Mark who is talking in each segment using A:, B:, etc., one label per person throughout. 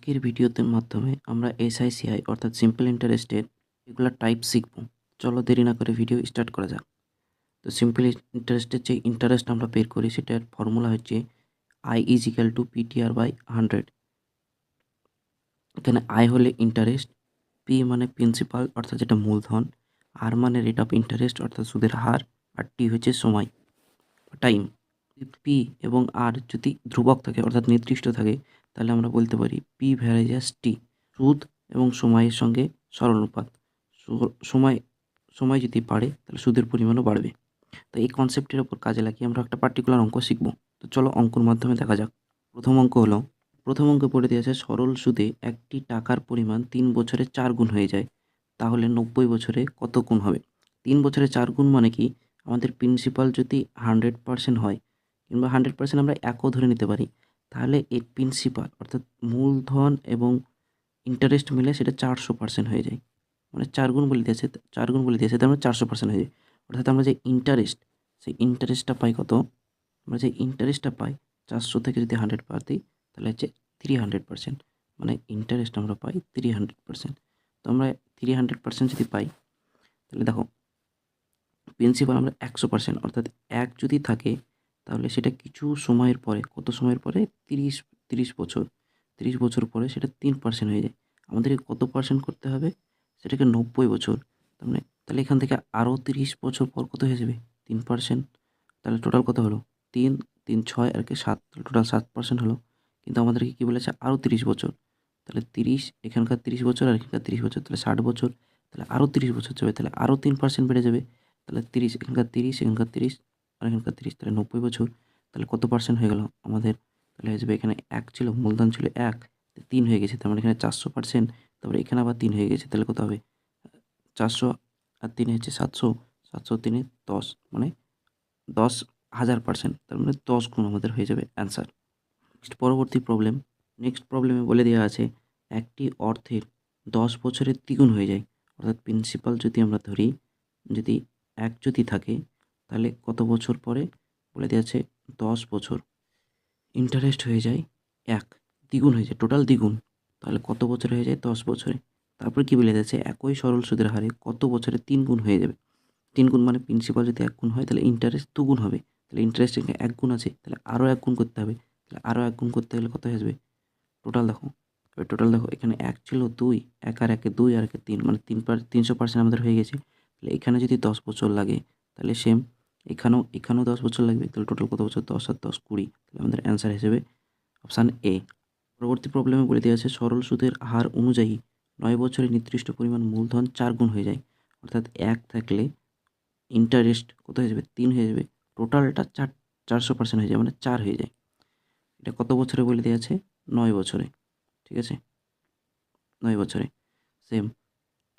A: আজকের ভিডিওতে মাধ্যমে আমরা এসআইসিআই অর্থাৎ সিম্পল ইন্টারেস্টের রেগুলার টাইপ শিখব। চলো দেরি না করে ভিডিও স্টার্ট করা যাক। তো সিম্পল ইন্টারেস্টের যে ইন্টারেস্ট আমরা বের করি সেটার ফর্মুলা হচ্ছে I is equal to PTR by 100। এখানে আই হলে ইন্টারেস্ট, পি মানে প্রিন্সিপাল অর্থাৎ যেটা মূলধন, আর মানে রেট অফ ইন্টারেস্ট অর্থাৎ সুদের হার, আর টি হচ্ছে সময় টাইম। পি এবং আর যদি ধ্রুবক থাকে অর্থাৎ নির্দিষ্ট থাকে তাহলে আমরা বলতে পারি পি ভ্যারিজাস টি। সুদ এবং সময়ের সঙ্গে সরলনুপাত। সময় সময় যদি বাড়ে তাহলে সুদের পরিমাণও বাড়বে। তো এই কনসেপ্টের ওপর কাজে লাগিয়ে আমরা একটা পার্টিকুলার অঙ্ক শিখব। তো চলো অঙ্কর মাধ্যমে দেখা যাক। প্রথম অঙ্ক পড়ে দিয়েছে সরল সুদে একটি টাকার পরিমাণ 3 বছরে 4 গুণ হয়ে যায়, তাহলে 90 বছরে কত গুণ হবে? 3 বছরে 4 গুণ মানে কি, আমাদের প্রিন্সিপাল যদি 100% হয় কিংবা 100% আমরা একও ধরে নিতে পারি, তাহলে এই প্রিন্সিপাল অর্থাৎ মূলধন এবং ইন্টারেস্ট মিলে সেটা 400% হয়ে যায়। মানে 4 গুণ বলে দিয়েছে, 4 গুণ বলে দিয়েছে তার মানে 400% হয়ে যায়। অর্থাৎ আমরা যে ইন্টারেস্ট, সেই ইন্টারেস্টটা পাই কত? আমরা যে ইন্টারেস্টটা পাই 400 থেকে যদি 100 বাদ দিই তাহলে হচ্ছে 300%। মানে ইন্টারেস্ট আমরা পাই 300%। তো আমরা 300% যদি পাই তাহলে দেখো প্রিন্সিপাল আমরা 100% অর্থাৎ 1 যদি থাকে তাহলে সেটা কিছু সময়ের পরে, কত সময়ের পরে? 30 বছর। 30 বছর পরে সেটা 3% হয়ে যায়। আমাদেরকে কত পার্সেন্ট করতে হবে? সেটাকে 90 বছর। তাহলে এখান থেকে আরও 30 বছর পর কত হয়ে যাবে? 3%। তাহলে টোটাল কত হলো? 3, 3, 6 আর কি 7, তাহলে টোটাল 7% হলো। কিন্তু আমাদেরকে কী বলেছে? আরও 30 বছর। তাহলে 30, এখানকার 30 বছর আর এখানকার 30 বছর, তাহলে 60 বছর। তাহলে আরও 30 বছর যাবে, তাহলে আরও 3% বেড়ে যাবে। তাহলে 30, এখানকার 30, এখানকার 30 আর এখানকার 30, তাহলে 90 বছর। তাহলে কত পার্সেন্ট হয়ে গেল আমাদের? তাহলে হয়ে যাবে, এখানে 1 ছিল, মূলধন ছিল 1, 3 হয়ে গেছে, তার মানে এখানে 400%। তারপরে এখানে আবার 3 হয়ে গেছে, তাহলে কত হবে? 400 আর 3 হচ্ছে 700, 700 3 10, মানে 10,000%। তার মানে 10 গুণ আমাদের হয়ে যাবে অ্যান্সার। নেক্সট প্রবলেমে বলে দেওয়া আছে একটি অর্থের 10 বছরের দ্বিগুণ হয়ে যায়। অর্থাৎ প্রিন্সিপাল যদি আমরা ধরি, যদি 1 যদি থাকে তাহলে কত বছর পরে? বলে দেওয়া আছে 10 বছর। ইন্টারেস্ট হয়ে যায় 1, দ্বিগুণ হয়ে যায়, টোটাল দ্বিগুণ। তাহলে কত বছরে হয়ে যায়? 10 বছরে। তারপর কি বলে দিয়েছে একই সরল সুদের হারে কত বছরে 3 গুণ হয়ে যাবে? 3 গুণ মানে প্রিন্সিপাল যদি 1 গুণ হয় তাহলে ইন্টারেস্ট 2 গুণ হবে। তাহলে ইন্টারেস্ট এখানে 1 গুণ আছে, তাহলে আরও 1 গুণ করতে হবে। তাহলে আরও 1 গুণ করতে গেলে কত হয়ে যাবে? টোটাল দেখো এখানে 1 ছিল 2, 1 আর 1 2 আর 1 3, মানে 300% আমাদের হয়ে গেছে। তাহলে এখানে যদি 10 বছর লাগে তাহলে সেম এখানেও 10 বছর লাগবে। তাহলে টোটাল কত বছর? 10 আর 10 20। তাহলে আমাদের অ্যান্সার হিসেবে অপশান এ। পরবর্তী প্রবলেমে বলে দেওয়া আছে সরল সুদের হার অনুযায়ী 9 বছরে নির্দিষ্ট পরিমাণ মূলধন 4 গুণ হয়ে যায়। অর্থাৎ 1 থাকলে ইন্টারেস্ট কত হয়ে যাবে? 3 হয়ে যাবে। টোটালটা 400% হয়ে যায়, মানে 4 হয়ে যায়। এটা কত বছরে বলে দেওয়া আছে? 9 বছরে। ঠিক আছে, 9 বছরে। সেম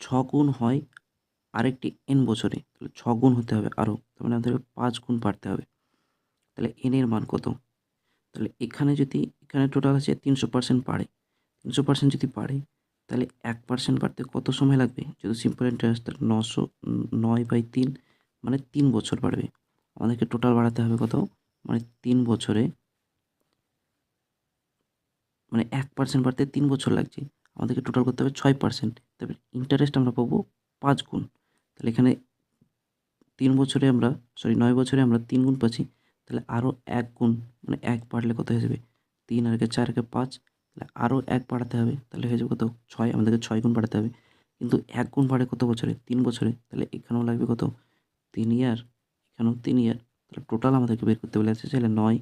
A: 6 গুণ হয় আরেকটি n বছরে, তাহলে 6 গুণ হতে হবে আরও, তার মানে আমাদের 5 গুণ বাড়তে হবে। তাহলে n এর মান কত? তাহলে এখানে টোটাল আছে 300% বাড়ে। 300% যদি বাড়ে তাহলে 1% বাড়তে কত সময় লাগবে? যদি সিম্পল ইন্টারেস্ট, তাহলে 9/3 মানে 3 বছর বাড়বে। আমাদেরকে টোটাল বাড়াতে হবে কত? মানে 3 বছরে, মানে 1% বাড়তে 3 বছর লাগছে, আমাদেরকে টোটাল করতে হবে 6%। তারপরে ইন্টারেস্ট আমরা পাবো 5 গুণ। তাহলে এখানে 9 বছরে আমরা 3 গুণ পাচ্ছি, তাহলে আরও 1 গুণ, মানে 1 বাড়লে কত হয়ে যাবে? 3 আর 4 5, তাহলে আরও 1 বাড়াতে হবে, তাহলে হয়ে যাবে কত? 6, আমাদেরকে 6 গুণ বাড়াতে হবে। কিন্তু 1 গুণ বাড়ে কত বছরে? 3 বছরে। তাহলে এখানেও লাগবে কত? 3 ইয়ার, এখানেও 3 ইয়ার। তাহলে টোটাল আমাদেরকে বের করতে বলেছে, তাহলে 9,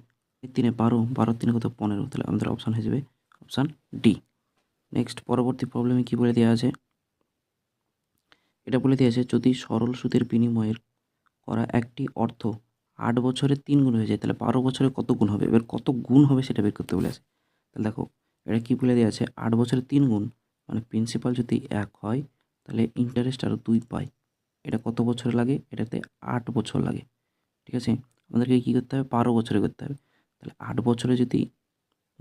A: 3 12, 12 3 কত? 15। তাহলে আমাদের অপশান হয়ে যাবে অপশান ডি। নেক্সট পরবর্তী প্রবলেমে কি বলে দেওয়া আছে? এটা বলে দেওয়া আছে যদি সরল সুদের বিনিময়ের করা একটি অর্থ 8 বছরে 3 গুণ হয়ে যায় তাহলে 12 বছরে কত গুণ হবে? এবার কত গুণ হবে সেটা বের করতে বলেছে। তাহলে দেখো এটা কী বলে দেওয়া আছে, 8 বছরে 3 গুণ মানে প্রিন্সিপাল যদি 1 হয় তাহলে ইন্টারেস্ট আরও 2 পাই। এটা কত বছর লাগে? এটাতে 8 বছর লাগে। ঠিক আছে, আমাদেরকে কী করতে হবে? 12 বছরে করতে হবে। তাহলে 8 বছরে যদি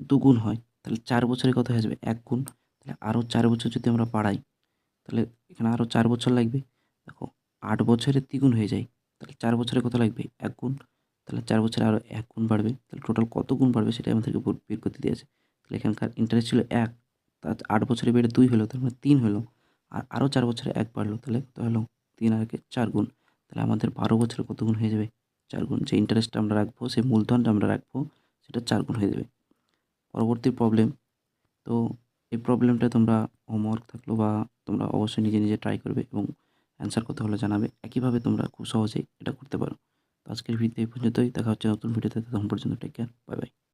A: 2 গুণ হয় তাহলে 4 বছরে কত হয়ে যাবে? 1 গুণ। তাহলে আরও 4 বছর যদি আমরা বাড়াই তাহলে এখানে আরও 4 বছর লাগবে। দেখো 8 বছরে দ্বিগুণ হয়ে যায়, তাহলে 4 বছরে কত লাগবে? 1 গুণ। তাহলে 4 বছরে আরও 1 গুণ বাড়বে, তাহলে টোটাল কত গুণ বাড়বে সেটা আমাদেরকে বের করতে দিয়েছে। তাহলে এখানকার ইন্টারেস্ট ছিল 1, তার 8 বছরে বেড়ে 2 হলো, তার মানে 3 হলো। আর আরও 4 বছরে 1 বাড়লো, তাহলে কত হলো? 3 আর 1 4 গুণ। তাহলে আমাদের 12 বছরে কত গুণ হয়ে যাবে? 4 গুণ। যে ইন্টারেস্টটা আমরা রাখবো, সেই মূলধনটা আমরা রাখবো, সেটা 4 গুণ হয়ে যাবে। পরবর্তী প্রবলেম। তো এই প্রবলেমটা তোমরা হোমওয়ার্ক থাকলো বা তোমরা অবশ্যই নিজে নিজে ট্রাই করবে এবং অ্যান্সার কত হলো জানাবে। একইভাবে তোমরা খুব সহজেই এটা করতে পারো। তো আজকের ভিডিও এই পর্যন্তই। দেখা হচ্ছে নতুন ভিডিওতে। ততক্ষণ পর্যন্ত টেক কেয়ার। Bye bye.